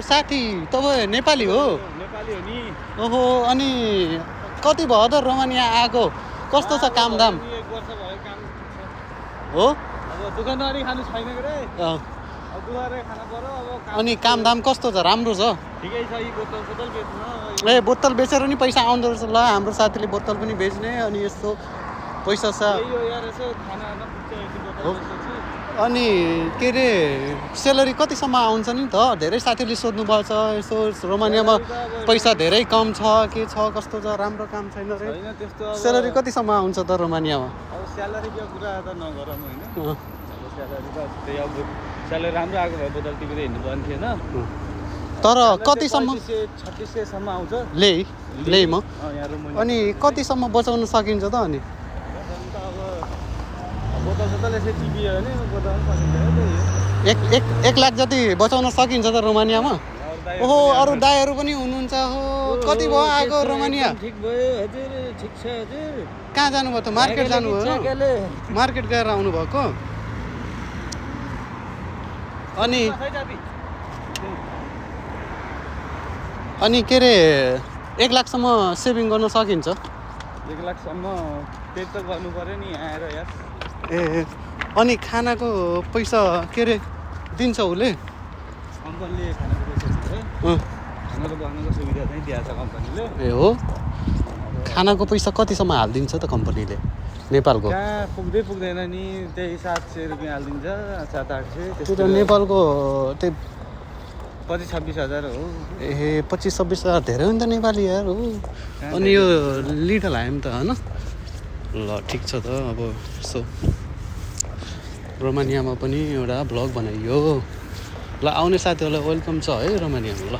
साथी तपाईँ नेपाली हो? नेपाली हो नि। ओहो, अनि कति भयो त रोमानिया आएको? कस्तो छ कामदाम? 1 वर्ष भयो काम हो? अब दुकानदारी खानु छैन के रे। अँ, अब दुबारै खाना पर्यो अब अनि कामदाम कस्तो छ? राम्रो छ? ठिकै छ। यी बोतल बेच्नु ए, बोतल बेचेर नि पैसा आउँदो रहेछ। ल, हाम्रो साथीले बोतल पनि बेच्ने, अनि यस्तो पैसा छ। यो यार यसो खाना नपुग्छ यति हो। बोतल बेच्छु। अनि के अरे सेलरी कतिसम्म आउँछ नि त? धेरै साथीहरूले सोध्नु भएको छ यसो रोमानियामा पैसा धेरै कम छ के छ, कस्तो छ, राम्रो काम छैन रे। होइन त्यस्तो अब सेलरी कतिसम्म आउँछ त रोमानियामा? अब स्यालेरीको कुरा त नगरौँ होइन। अँ, अब स्यालेरी त त्यही अब स्यालेरी राम्रो आएको भए बोतल टिपेर हिँड्नु पर्ने थिएन। तर कतिसम्म 3600सम्म आउँछ लेईमा? यहाँ रुम। अनि कतिसम्म बचाउन सकिन्छ त? अनि अब बोतल यसै टिपियो भने बोतल सकिन्छ। 1 लाख जति बचाउन सकिन्छ त रोमानियामा? ओहो, अरू दाइहरू पनि हुनुहुन्छ। हो, कति भयो आएको रोमानिया? ठिक भयो हजुर, ठिक छ हजुर। कहाँ जानुभयो त? मार्केट जानुभयो? मार्केट गएर आउनुभएको? अनि के अरे 1 लाखसम्म सेभिङ गर्न सकिन्छ? 1 लाखसम्म त्यही त गर्नु पर्यो नि आएर यार। ए, अनि खानाको पैसा के अरे दिन्छ उसले? कम्पनीले खानाको पैसा दिन्छ। अँ, खानाको बस्नुको सुविधा चाहिँ दिएको छ कम्पनीले। ए हो? खानाको पैसा कतिसम्म हालिदिन्छ त कम्पनीले नेपालको? कहाँ पुग्दैन नि, त्यही 700 रुपियाँ हालिदिन्छ, 700-800 त्यो त नेपालको त्यही 25-26 हजार हो। ए, 25-26 हजार धेरै हो नि त नेपाली यार। हो, अनि यो लिटल हाइम त होइन? ल, ठिक छ त। अब यसो रोमानियामा पनि एउटा भ्लग बनाइयो। ल, आउने साथीहरूलाई वेलकम छ है रोमानियामा। ल।